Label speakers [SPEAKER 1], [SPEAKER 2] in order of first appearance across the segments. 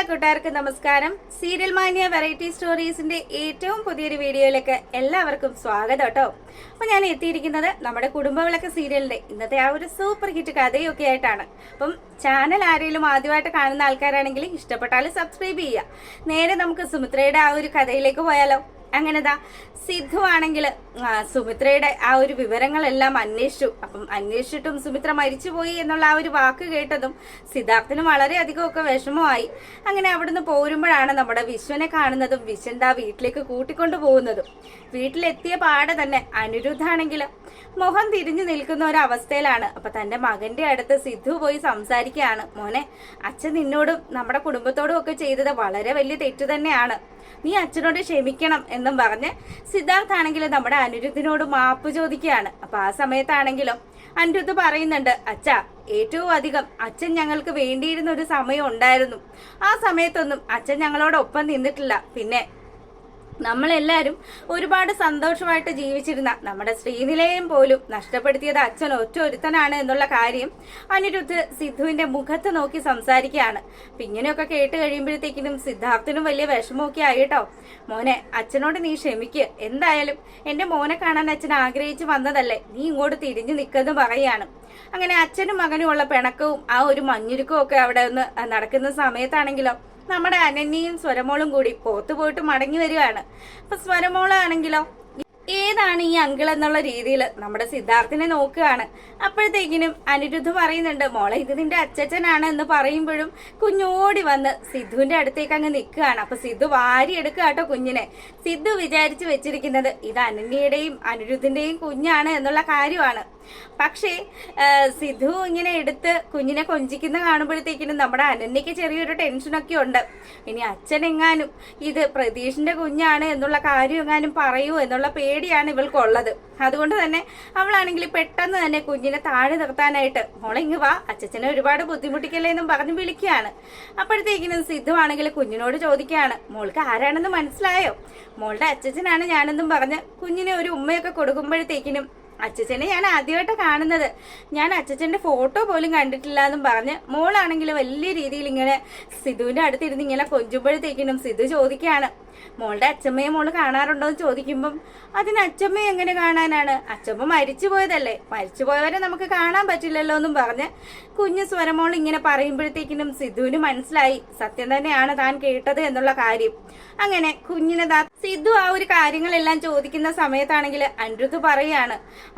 [SPEAKER 1] എല്ലാ കൂട്ടുകാർക്കും നമസ്കാരം. സീരിയൽ മാനിയ വെറൈറ്റി സ്റ്റോറീസിന്റെ ഏറ്റവും പുതിയൊരു വീഡിയോയിലേക്ക് എല്ലാവർക്കും സ്വാഗതം കേട്ടോ. അപ്പൊ ഞാൻ എത്തിയിരിക്കുന്നത് നമ്മുടെ കുടുംബവിളക്ക് സീരിയലിന്റെ ഇന്നത്തെ ആ ഒരു സൂപ്പർ ഹിറ്റ് കഥയൊക്കെ ആയിട്ടാണ്. അപ്പം ചാനൽ ആരെങ്കിലും ആദ്യമായിട്ട് കാണുന്ന ആൾക്കാരാണെങ്കിൽ ഇഷ്ടപ്പെട്ടാൽ സബ്സ്ക്രൈബ് ചെയ്യുക. നേരെ നമുക്ക് സുമിത്രയുടെ ആ ഒരു കഥയിലേക്ക് പോയാലോ. അങ്ങനെതാ സിദ്ധു ആണെങ്കിൽ സുമിത്രയുടെ ആ ഒരു വിവരങ്ങളെല്ലാം അന്വേഷിച്ചു. അപ്പം അന്വേഷിച്ചിട്ടും സുമിത്ര മരിച്ചുപോയി എന്നുള്ള ആ ഒരു വാക്ക് കേട്ടതും സിദ്ധാർത്ഥിന് വളരെയധികം ഒക്കെ വിഷമമായി. അങ്ങനെ അവിടുന്ന് പോരുമ്പോഴാണ് നമ്മുടെ വിശ്വനെ കാണുന്നതും വിശ്വന്റെ വീട്ടിലേക്ക് കൂട്ടിക്കൊണ്ടു പോകുന്നതും. വീട്ടിലെത്തിയ പാടെ തന്നെ അനിരുദ്ധാണെങ്കിൽ മുഖം തിരിഞ്ഞു നിൽക്കുന്ന ഒരു അവസ്ഥയിലാണ്. അപ്പൊ തന്റെ മകന്റെ അടുത്ത് സിദ്ധു പോയി സംസാരിക്കുകയാണ്. മോനെ, അച്ഛൻ നിന്നോടും നമ്മുടെ കുടുംബത്തോടും ഒക്കെ ചെയ്തത് വളരെ വലിയ തെറ്റ് തന്നെയാണ്, നീ അച്ഛനോട് ക്ഷമിക്കണം എന്നും പറഞ്ഞ് സിദ്ധാർത്ഥ് ആണെങ്കിൽ നമ്മുടെ അനിരുദ്ധിനോട് മാപ്പ് ചോദിക്കുകയാണ്. അപ്പൊ ആ സമയത്താണെങ്കിലും അനിരുദ്ധ് പറയുന്നുണ്ട്, അച്ഛാ, ഏറ്റവും അധികം അച്ഛൻ ഞങ്ങൾക്ക് വേണ്ടിയിരുന്ന ഒരു സമയം ഉണ്ടായിരുന്നു. ആ സമയത്തൊന്നും അച്ഛൻ ഞങ്ങളോടൊപ്പം നിന്നിട്ടില്ല. പിന്നെ നമ്മളെല്ലാരും ഒരുപാട് സന്തോഷമായിട്ട് ജീവിച്ചിരുന്ന നമ്മുടെ ശ്രീനിലയം പോലും നഷ്ടപ്പെടുത്തിയത് അച്ഛൻ ഒരുത്തനാണ് എന്നുള്ള കാര്യം അനിരുദ്ധ് സിദ്ധുവിന്റെ മുഖത്ത് നോക്കി സംസാരിക്കുകയാണ്. അപ്പൊ ഇങ്ങനെയൊക്കെ കേട്ട് കഴിയുമ്പോഴത്തേക്കിനും സിദ്ധാർത്ഥിനും വലിയ വിഷമമൊക്കെ ആയിട്ടോ. മോനെ, അച്ഛനോട് നീ ക്ഷമിക്ക്, എന്തായാലും എന്റെ മോനെ കാണാൻ അച്ഛൻ ആഗ്രഹിച്ചു വന്നതല്ലേ, നീ ഇങ്ങോട്ട് തിരിഞ്ഞു നിൽക്കെന്ന് പറയാണ്. അങ്ങനെ അച്ഛനും മകനും ഉള്ള പിണക്കവും ആ ഒരു മഞ്ഞുരുക്കവും ഒക്കെ അവിടെ ഒന്ന് നടക്കുന്ന സമയത്താണെങ്കിലോ നമ്മുടെ അനന്യയും സ്വരമോളും കൂടി പുറത്തു പോയിട്ട് മടങ്ങി വരികയാണ്. അപ്പൊ സ്വരമോളാണെങ്കിലോ ഏതാണ് ഈ അങ്കിൾ എന്നുള്ള രീതിയിൽ നമ്മുടെ സിദ്ധാർത്ഥിനെ നോക്കുകയാണ്. അപ്പോഴത്തേക്കിനും അനിരുദ്ധ് പറയുന്നുണ്ട്, മോളെ, ഇത് നിന്റെ അച്ഛനാണ് എന്ന് പറയുമ്പോഴും കുഞ്ഞോടി വന്ന് സിദ്ധുവിന്റെ അടുത്തേക്ക് അങ്ങ് നിൽക്കുകയാണ്. അപ്പൊ സിദ്ധു വാരി എടുക്കുക കേട്ടോ കുഞ്ഞിനെ. സിദ്ധു വിചാരിച്ചു വെച്ചിരിക്കുന്നത് ഇത് അനന്യയുടെയും അനിരുദ്ധിന്റെയും കുഞ്ഞാണ് എന്നുള്ള കാര്യമാണ്. പക്ഷേ സിദ്ധു ഇങ്ങനെ എടുത്ത് കുഞ്ഞിനെ കൊഞ്ചിക്കുന്ന കാണുമ്പോഴത്തേക്കിനും നമ്മുടെ അനന്യക്ക് ചെറിയൊരു ടെൻഷനൊക്കെ ഉണ്ട്. ഇനി അച്ഛനെങ്ങാനും ഇത് പ്രതീഷിന്റെ കുഞ്ഞാണ് എന്നുള്ള കാര്യം എങ്ങാനും പറയൂ എന്നുള്ള പേടിയാണ് ഇവൾക്കുള്ളത്. അതുകൊണ്ട് തന്നെ അവളാണെങ്കിൽ പെട്ടെന്ന് തന്നെ കുഞ്ഞിനെ താഴെ നിർത്താനായിട്ട്, മോളെ ഇങ്ങ് വാ, അച്ഛനെ ഒരുപാട് ബുദ്ധിമുട്ടിക്കല്ലേ എന്നും പറഞ്ഞ് വിളിക്കുകയാണ്. അപ്പോഴത്തേക്കിനും സിദ്ധു ആണെങ്കിൽ കുഞ്ഞിനോട് ചോദിക്കുകയാണ്, മോൾക്ക് ആരാണെന്ന് മനസ്സിലായോ? മോളുടെ അച്ഛനാണ് ഞാനെന്നും പറഞ്ഞ് കുഞ്ഞിനെ ഒരു ഉമ്മയൊക്കെ കൊടുക്കുമ്പോഴത്തേക്കിനും, അച്ഛനെ ഞാൻ ആദ്യമായിട്ട് കാണുന്നത്, ഞാൻ അച്ഛന്റെ ഫോട്ടോ പോലും കണ്ടിട്ടില്ല എന്നും പറഞ്ഞ് മോളാണെങ്കിൽ വലിയ രീതിയിൽ ഇങ്ങനെ സിധുവിന്റെ അടുത്തിരുന്ന് ഇങ്ങനെ കൊഞ്ചുമ്പോഴത്തേക്കിനും സിധു ചോദിക്കുകയാണ്, മോളുടെ അച്ഛമ്മയെ മോള് കാണാറുണ്ടോ എന്ന് ചോദിക്കുമ്പം, അതിന് അച്ഛമ്മയെ എങ്ങനെ കാണാനാണ്, അച്ഛമ്മ മരിച്ചു പോയതല്ലേ, മരിച്ചു പോയവരെ നമുക്ക് കാണാൻ പറ്റില്ലല്ലോ എന്നും പറഞ്ഞ് കുഞ്ഞു സ്വരമോൾ ഇങ്ങനെ പറയുമ്പോഴത്തേക്കിനും സിധുവിന് മനസ്സിലായി സത്യം തന്നെയാണ് താൻ കേട്ടത് എന്നുള്ള കാര്യം. അങ്ങനെ കുഞ്ഞിനെ സിദ്ധു ആ ഒരു കാര്യങ്ങളെല്ലാം ചോദിക്കുന്ന സമയത്താണെങ്കിൽ അനിരുദ്ധ് പറയാണ്,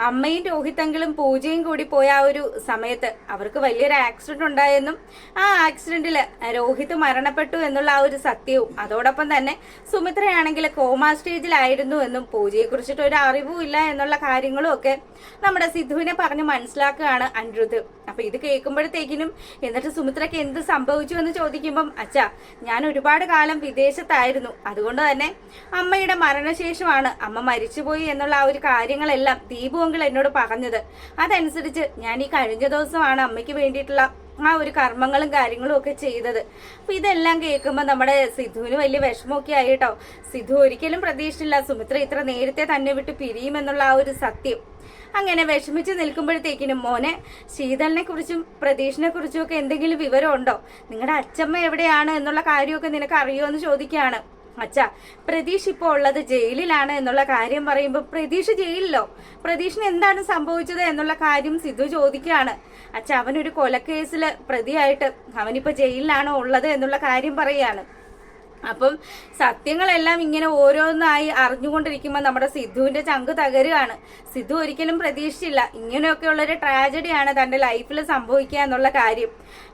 [SPEAKER 1] അമ്മയും രോഹിത്തെങ്കിലും പൂജയും കൂടി പോയ ആ ഒരു സമയത്ത് അവർക്ക് വലിയൊരു ആക്സിഡന്റ് ഉണ്ടായെന്നും ആ ആക്സിഡന്റില് രോഹിത് മരണപ്പെട്ടു എന്നുള്ള ആ ഒരു സത്യവും അതോടൊപ്പം തന്നെ സുമിത്രയാണെങ്കിൽ കോമാ സ്റ്റേജിലായിരുന്നു എന്നും പൂജയെ കുറിച്ചിട്ട് ഒരു അറിവും ഇല്ല എന്നുള്ള കാര്യങ്ങളും ഒക്കെ നമ്മുടെ സിദ്ധുവിനെ പറഞ്ഞ് മനസ്സിലാക്കുകയാണ് അനിരുദ്ധ്. അപ്പൊ ഇത് കേൾക്കുമ്പോഴത്തേക്കിനും എന്നിട്ട് സുമിത്രയ്ക്ക് എന്ത് സംഭവിച്ചു എന്ന് ചോദിക്കുമ്പം, അച്ഛാ, ഞാൻ ഒരുപാട് കാലം വിദേശത്തായിരുന്നു, അതുകൊണ്ട് തന്നെ അമ്മയുടെ മരണശേഷമാണ് അമ്മ മരിച്ചുപോയി എന്നുള്ള ആ ഒരു കാര്യങ്ങളെല്ലാം ദീപു അങ്കിൾ എന്നോട് പറഞ്ഞത്. അതനുസരിച്ച് ഞാൻ ഈ കഴിഞ്ഞ ദിവസമാണ് അമ്മയ്ക്ക് വേണ്ടിയിട്ടുള്ള ആ ഒരു കർമ്മങ്ങളും കാര്യങ്ങളും ഒക്കെ ചെയ്തത്. അപ്പൊ ഇതെല്ലാം കേൾക്കുമ്പോൾ നമ്മുടെ സിദ്ധുവിന് വലിയ വിഷമമൊക്കെ ആയിട്ടോ. സിദ്ധു ഒരിക്കലും പ്രതീക്ഷിച്ചില്ല സുമിത്ര ഇത്ര നേരത്തെ തന്നെ വിട്ട് പിരിയുമെന്നുള്ള ആ ഒരു സത്യം. അങ്ങനെ വിഷമിച്ച് നിൽക്കുമ്പോഴത്തേക്കിനും, മോനെ, ശീതളിനെ കുറിച്ചും പ്രതീഷിനെ കുറിച്ചും ഒക്കെ എന്തെങ്കിലും വിവരം ഉണ്ടോ? നിങ്ങളുടെ അച്ഛമ്മ എവിടെയാണ് എന്നുള്ള കാര്യമൊക്കെ നിനക്ക് അറിയോ എന്ന് ചോദിക്കുകയാണ്. അച്ഛാ, പ്രതീഷ് ഇപ്പോൾ ഉള്ളത് ജയിലിലാണ് എന്നുള്ള കാര്യം പറയുമ്പോൾ, പ്രതീഷ് ജയിലിലോ? പ്രതീഷിന് എന്താണ് സംഭവിച്ചത് എന്നുള്ള കാര്യം സിദ്ധു ചോദിക്കുകയാണ്. അച്ഛാ, അവനൊരു കൊലക്കേസിൽ പ്രതിയായിട്ട് അവനിപ്പോ ജയിലിലാണോ ഉള്ളത് എന്നുള്ള കാര്യം പറയുകയാണ്. അപ്പം സത്യങ്ങളെല്ലാം ഇങ്ങനെ ഓരോന്നായി അറിഞ്ഞുകൊണ്ടിരിക്കുമ്പോൾ നമ്മുടെ സിദ്ധുവിന്റെ ചങ്ക് തകരുകയാണ്. സിദ്ധു ഒരിക്കലും പ്രതീക്ഷിച്ചില്ല ഇങ്ങനെയൊക്കെയുള്ളൊരു ട്രാജഡിയാണ് തന്റെ ലൈഫിൽ സംഭവിക്കുക എന്നുള്ള കാര്യം.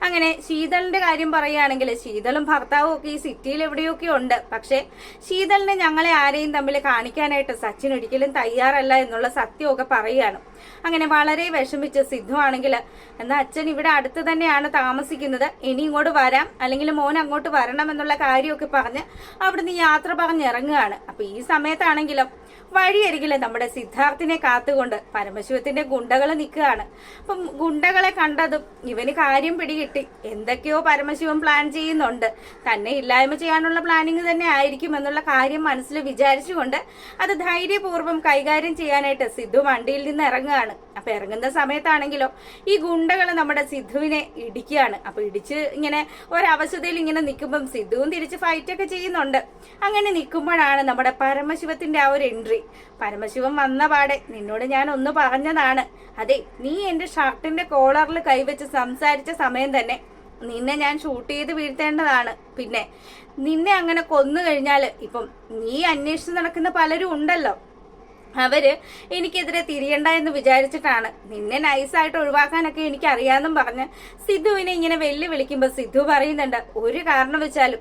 [SPEAKER 1] അങ്ങനെ ശീതളിന്റെ കാര്യം പറയുകയാണെങ്കിൽ, ശീതളും ഭർത്താവും ഒക്കെ ഈ സിറ്റിയിൽ എവിടെയൊക്കെ ഉണ്ട്. പക്ഷെ ശീതളിനെ ഞങ്ങളെ ആരെയും തമ്മിൽ കാണിക്കാനായിട്ട് സച്ചിൻ ഒരിക്കലും തയ്യാറല്ല എന്നുള്ള സത്യമൊക്കെ പറയുകയാണ്. അങ്ങനെ വളരെ വിഷമിച്ച് സിദ്ധു ആണെങ്കിൽ, എന്നാ അച്ഛൻ ഇവിടെ അടുത്ത് തന്നെയാണ് താമസിക്കുന്നത്, ഇനി ഇങ്ങോട്ട് വരാം, അല്ലെങ്കിൽ മോൻ അങ്ങോട്ട് വരണം എന്നുള്ള കാര്യമൊക്കെ പറഞ്ഞ് അവിടുന്ന് യാത്ര പറഞ്ഞിറങ്ങുകയാണ്. അപ്പൊ ഈ സമയത്താണെങ്കിലും വഴിയരികില് നമ്മുടെ സിദ്ധാർത്ഥിനെ കാത്തുകൊണ്ട് പരമശിവത്തിന്റെ ഗുണ്ടകൾ നിൽക്കുകയാണ്. അപ്പം ഗുണ്ടകളെ കണ്ടതും ഇവന് കാര്യം പിടികിട്ടി, എന്തൊക്കെയോ പരമശിവൻ പ്ലാൻ ചെയ്യുന്നുണ്ട്, തന്നെ ഇല്ലായ്മ ചെയ്യാനുള്ള പ്ലാനിങ് തന്നെ ആയിരിക്കും എന്നുള്ള കാര്യം മനസ്സിൽ വിചാരിച്ചുകൊണ്ട് അത് ധൈര്യപൂർവ്വം കൈകാര്യം ചെയ്യാനായിട്ട് സിദ്ധു വണ്ടിയിൽ നിന്ന് ഇറങ്ങുകയാണ്. അപ്പൊ അപ്പൊ ഇറങ്ങുന്ന സമയത്താണെങ്കിലോ ഈ ഗുണ്ടകൾ നമ്മുടെ സിദ്ധുവിനെ ഇടിക്കുകയാണ്. അപ്പൊ ഇടിച്ച് ഇങ്ങനെ ഒരവശതയിൽ ഇങ്ങനെ നിൽക്കുമ്പം സിദ്ധുവും തിരിച്ച് ഫൈറ്റ് ഒക്കെ ചെയ്യുന്നുണ്ട്. അങ്ങനെ നിൽക്കുമ്പോഴാണ് നമ്മുടെ പരമശിവത്തിന്റെ ആ ഒരു എൻട്രി. പരമശിവൻ വന്ന പാടെ നിന്നോട് ഞാൻ ഒന്ന് പറഞ്ഞതാണ്, അതെ നീ എന്റെ ഷർട്ടിന്റെ കോളറിൽ കൈവച്ച് സംസാരിച്ച സമയം തന്നെ നിന്നെ ഞാൻ ഷൂട്ട് ചെയ്ത് വീഴ്ത്തേണ്ടതാണ്. പിന്നെ നിന്നെ അങ്ങനെ കൊന്നു കഴിഞ്ഞാല് ഇപ്പം നീ അന്വേഷിച്ച് നടക്കുന്ന പലരും ഉണ്ടല്ലോ, അവര് എനിക്കെതിരെ തിരിയണ്ട എന്ന് വിചാരിച്ചിട്ടാണ് നിന്നെ നൈസായിട്ട് ഒഴിവാക്കാനൊക്കെ എനിക്ക് അറിയാമെന്നും പറഞ്ഞ് സിദ്ധുവിനെ ഇങ്ങനെ വെല്ലുവിളിക്കുമ്പോൾ സിദ്ധു പറയുന്നുണ്ട്, ഒരു കാരണം വെച്ചാലും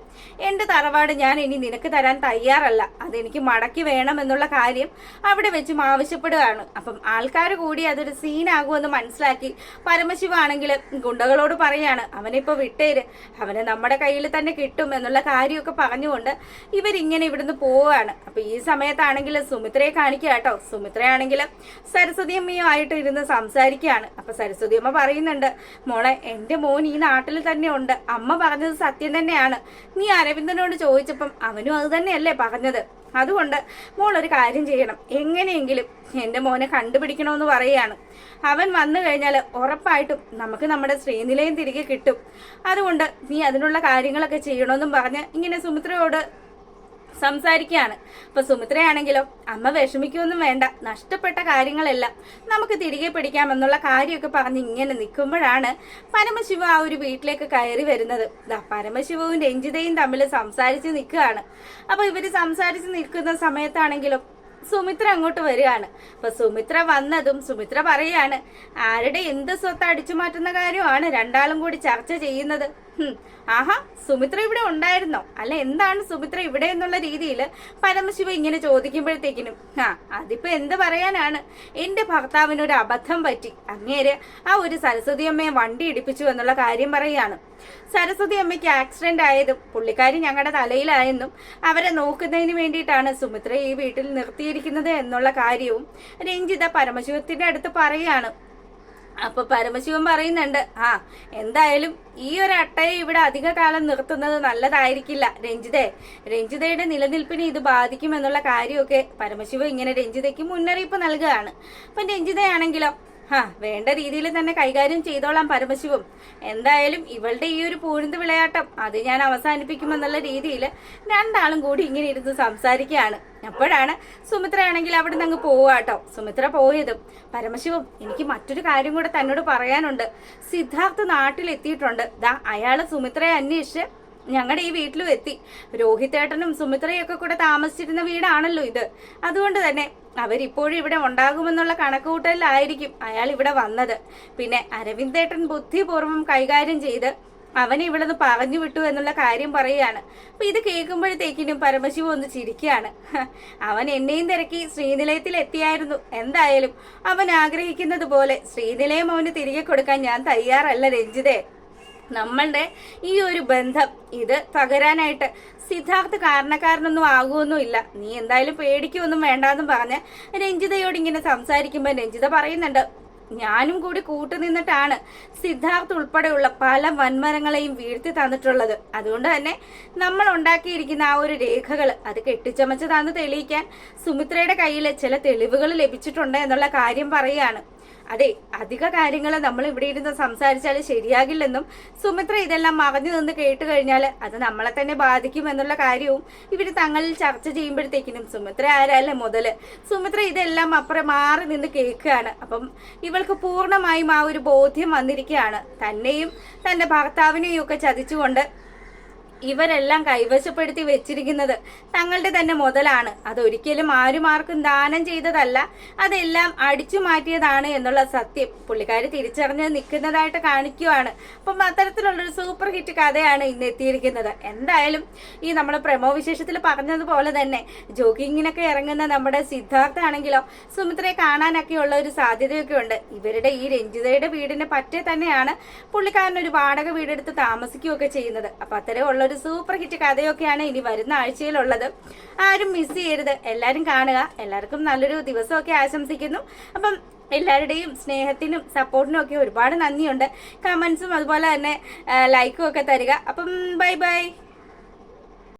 [SPEAKER 1] എന്റെ തറവാട് ഞാൻ ഇനി നിനക്ക് തരാൻ തയ്യാറല്ല, അതെനിക്ക് മടക്കി വേണം എന്നുള്ള കാര്യം അവിടെ വെച്ചും ആവശ്യപ്പെടുകയാണ്. അപ്പം ആൾക്കാർ കൂടി അതൊരു സീനാകുമെന്ന് മനസ്സിലാക്കി പരമശിവ ആണെങ്കിൽ ഗുണ്ടകളോട് പറയാണ്, അവനിപ്പോ വിട്ടേര്, അവനെ നമ്മുടെ കയ്യിൽ തന്നെ കിട്ടും എന്നുള്ള കാര്യമൊക്കെ പറഞ്ഞുകൊണ്ട് ഇവരിങ്ങനെ ഇവിടുന്ന് പോവുകയാണ്. അപ്പൊ ഈ സമയത്താണെങ്കിൽ സുമിത്രയെ കാണിക്കുക കേട്ടോ. സുമിത്രയാണെങ്കിൽ സരസ്വതി അമ്മയുമായിട്ട് ഇരുന്ന് സംസാരിക്കുകയാണ്. അപ്പൊ സരസ്വതി അമ്മ പറയുന്നുണ്ട്, മോളെ എന്റെ മോൻ ഈ നാട്ടിൽ തന്നെ ഉണ്ട്, അമ്മ പറഞ്ഞത് സത്യം തന്നെയാണ്, നീ അരവിന്ദനോട് ചോദിച്ചപ്പം അവനും അത് തന്നെയല്ലേ പറഞ്ഞത്, അതുകൊണ്ട് മോൾ ഒരു കാര്യം ചെയ്യണം, എങ്ങനെയെങ്കിലും എന്റെ മോനെ കണ്ടുപിടിക്കണമെന്ന് പറയുകയാണ്. അവൻ വന്നു കഴിഞ്ഞാൽ ഉറപ്പായിട്ടും നമുക്ക് നമ്മുടെ ശ്രീനിലയം തിരികെ കിട്ടും, അതുകൊണ്ട് നീ അതിനുള്ള കാര്യങ്ങളൊക്കെ ചെയ്യണമെന്നും പറഞ്ഞ് ഇങ്ങനെ സുമിത്രയോട് സംസാരിക്കുകയാണ്. അപ്പൊ സുമിത്രയാണെങ്കിലോ, അമ്മ വിഷമിക്കൊന്നും വേണ്ട, നഷ്ടപ്പെട്ട കാര്യങ്ങളെല്ലാം നമുക്ക് തിരികെ പിടിക്കാമെന്നുള്ള കാര്യമൊക്കെ പറഞ്ഞ് ഇങ്ങനെ നിൽക്കുമ്പോഴാണ് പരമശിവ ആ ഒരു വീട്ടിലേക്ക് കയറി വരുന്നത്. പരമശിവവും രഞ്ജിതയും തമ്മിൽ സംസാരിച്ച് നിൽക്കുകയാണ്. അപ്പൊ ഇവര് സംസാരിച്ച് നിൽക്കുന്ന സമയത്താണെങ്കിലും സുമിത്ര അങ്ങോട്ട് വരികയാണ്. അപ്പൊ സുമിത്ര വന്നതും സുമിത്ര പറയാണ്, ആരുടെ എന്ത് സ്വത്ത് അടിച്ചു മാറ്റുന്ന കാര്യമാണ് രണ്ടാളും കൂടി ചർച്ച ചെയ്യുന്നത്. ആഹാ, സുമിത്ര ഇവിടെ ഉണ്ടായിരുന്നോ, അല്ല എന്താണ് സുമിത്ര ഇവിടെ എന്നുള്ള രീതിയിൽ പരമശിവ ഇങ്ങനെ ചോദിക്കുമ്പോഴത്തേക്കിനും അതിപ്പോ എന്ത് പറയാനാണ്, എന്റെ ഭർത്താവിനൊരു അബദ്ധം പറ്റി, അങ്ങേര് ആ ഒരു സരസ്വതി അമ്മയെ വണ്ടി ഇടിപ്പിച്ചു എന്നുള്ള കാര്യം പറയാണ്. സരസ്വതി അമ്മയ്ക്ക് ആക്സിഡന്റ് ആയതും പുള്ളിക്കാരി ഞങ്ങളുടെ തലയിലായെന്നും അവരെ നോക്കുന്നതിന് വേണ്ടിയിട്ടാണ് സുമിത്ര ഈ വീട്ടിൽ നിർത്തിയിരിക്കുന്നത് എന്നുള്ള കാര്യവും രഞ്ജിത പരമശിവത്തിന്റെ അടുത്ത് പറയാണ്. അപ്പൊ പരമശിവൻ പറയുന്നുണ്ട്, എന്തായാലും ഈ ഒരു അട്ടയെ ഇവിടെ അധിക കാലം നിർത്തുന്നത് നല്ലതായിരിക്കില്ല രഞ്ജിതയുടെ നിലനിൽപ്പിനെ ഇത് ബാധിക്കുമെന്നുള്ള കാര്യമൊക്കെ പരമശിവൻ ഇങ്ങനെ രഞ്ജിതയ്ക്ക് മുന്നറിയിപ്പ് നൽകുകയാണ്. അപ്പൊ രഞ്ജിതയാണെങ്കിലോ, വേണ്ട രീതിയിൽ തന്നെ കൈകാര്യം ചെയ്തോളാം പരമശിവം, എന്തായാലും ഇവളുടെ ഈ ഒരു പൂഴ്ന്ത് വിളയാട്ടം അത് ഞാൻ അവസാനിപ്പിക്കുമെന്നുള്ള രീതിയിൽ രണ്ടാളും കൂടി ഇങ്ങനെ ഇരുന്ന് സംസാരിക്കുകയാണ്. അപ്പോഴാണ് സുമിത്രയാണെങ്കിൽ അവിടെ നിന്ന് അങ്ങ് പോവാട്ടോ. സുമിത്ര പോയതും പരമശിവം, എനിക്ക് മറ്റൊരു കാര്യം കൂടെ തന്നോട് പറയാനുണ്ട്, സിദ്ധാർത്ഥ് നാട്ടിലെത്തിയിട്ടുണ്ട്, അയാള് സുമിത്രയെ അന്വേഷിച്ച് ഞങ്ങളുടെ ഈ വീട്ടിലും എത്തി. രോഹിതേട്ടനും സുമിത്രയൊക്കെ കൂടെ താമസിച്ചിരുന്ന വീടാണല്ലോ ഇത്, അതുകൊണ്ട് തന്നെ അവരിപ്പോഴും ഇവിടെ ഉണ്ടാകുമെന്നുള്ള കണക്കുകൂട്ടലിലായിരിക്കും അയാൾ ഇവിടെ വന്നത്. പിന്നെ അരവിന്ദേട്ടൻ ബുദ്ധിപൂർവ്വം കൈകാര്യം ചെയ്ത് അവനെ ഇവിടെ നിന്ന് പറഞ്ഞു വിട്ടു എന്നുള്ള കാര്യം പറയുകയാണ്. അപ്പൊ ഇത് കേൾക്കുമ്പോഴത്തേക്കിനും പരമശിവ ഒന്ന് ചിരിക്കുകയാണ്. അവൻ എന്നെയും തിരക്കി ശ്രീനിലയത്തിൽ എത്തിയായിരുന്നു, എന്തായാലും അവൻ ആഗ്രഹിക്കുന്നത് പോലെ ശ്രീനിലയം അവന് തിരികെ കൊടുക്കാൻ ഞാൻ തയ്യാറല്ല രഞ്ജിതേ. നമ്മളുടെ ഈ ഒരു ബന്ധം ഇത് പകരാനായിട്ട് സിദ്ധാർത്ഥ് കാരണക്കാരനൊന്നും ആകുമൊന്നുമില്ല, നീ എന്തായാലും പേടിക്കൊന്നും വേണ്ടാന്നും പറഞ്ഞ് രഞ്ജിതയോട് ഇങ്ങനെ സംസാരിക്കുമ്പോൾ രഞ്ജിത പറയുന്നുണ്ട്, ഞാനും കൂടി കൂട്ടുനിന്നിട്ടാണ് സിദ്ധാർത്ഥ് ഉൾപ്പെടെയുള്ള പല വൻമരങ്ങളെയും വീഴ്ത്തി തന്നിട്ടുള്ളത്, അതുകൊണ്ട് തന്നെ നമ്മൾ ഉണ്ടാക്കിയിരിക്കുന്ന ആ ഒരു രേഖകൾ അത് കെട്ടിച്ചമച്ചതാന്ന് തെളിയിക്കാൻ സുമിത്രയുടെ കയ്യിൽ ചില തെളിവുകൾ ലഭിച്ചിട്ടുണ്ട് എന്നുള്ള കാര്യം പറയുകയാണ്. അതെ, അധിക കാര്യങ്ങൾ നമ്മൾ ഇവിടെ ഇരുന്ന് സംസാരിച്ചാൽ ശരിയാകില്ലെന്നും സുമിത്ര ഇതെല്ലാം മറഞ്ഞു നിന്ന് കേട്ട് കഴിഞ്ഞാൽ അത് നമ്മളെ തന്നെ ബാധിക്കും എന്നുള്ള കാര്യവും ഇവർ തങ്ങളിൽ ചർച്ച ചെയ്യുമ്പോഴത്തേക്കിനും സുമിത്ര ആരാല്ലേ മുതല്, സുമിത്ര ഇതെല്ലാം അപ്പുറം മാറി നിന്ന് കേൾക്കുകയാണ്. അപ്പം ഇവൾക്ക് പൂർണ്ണമായും ആ ഒരു ബോധ്യം വന്നിരിക്കുകയാണ്, തന്നെയും തന്റെ ഭർത്താവിനെയും ഒക്കെ ചതിച്ചുകൊണ്ട് ഇവരെല്ലാം കൈവശപ്പെടുത്തി വെച്ചിരിക്കുന്നത് തങ്ങളുടെ തന്നെ മുതലാണ്, അതൊരിക്കലും ആർക്കും ദാനം ചെയ്തതല്ല, അതെല്ലാം അടിച്ചു മാറ്റിയതാണ് എന്നുള്ള സത്യം പുള്ളിക്കാരി തിരിച്ചറിഞ്ഞ് നിൽക്കുന്നതായിട്ട് കാണിക്കുവാണ്. അപ്പം അത്തരത്തിലുള്ളൊരു സൂപ്പർ ഹിറ്റ് കഥയാണ് ഇന്ന് എത്തിയിരിക്കുന്നത്. എന്തായാലും ഈ നമ്മൾ പ്രമോ വിശേഷത്തിൽ പറഞ്ഞതുപോലെ തന്നെ ജോഗിങ്ങിനൊക്കെ ഇറങ്ങുന്ന നമ്മുടെ സിദ്ധാർത്ഥ ആണെങ്കിലോ സുമിത്രയെ കാണാനൊക്കെ ഉള്ള ഒരു സാധ്യതയൊക്കെ ഉണ്ട്. ഇവരുടെ ഈ രഞ്ജിതയുടെ വീടിന് പറ്റേ തന്നെയാണ് പുള്ളിക്കാരൻ ഒരു വാടക വീടെടുത്ത് താമസിക്കുകയൊക്കെ ചെയ്യുന്നത്. അപ്പൊ അത്തരമുള്ള ഒരു സൂപ്പർ ഹിറ്റ് കഥയൊക്കെയാണ് ഇനി വരുന്ന ആഴ്ചയിലുള്ളത്. ആരും മിസ് ചെയ്യരുത്, എല്ലാവരും കാണുക. എല്ലാവർക്കും നല്ലൊരു ദിവസമൊക്കെ ആശംസിക്കുന്നു. അപ്പം എല്ലാവരുടെയും സ്നേഹത്തിനും സപ്പോർട്ടിനും ഒക്കെ ഒരുപാട് നന്ദിയുണ്ട്. കമന്റ്സും അതുപോലെ തന്നെ ലൈക്കും ഒക്കെ തരിക. അപ്പം ബൈ ബൈ.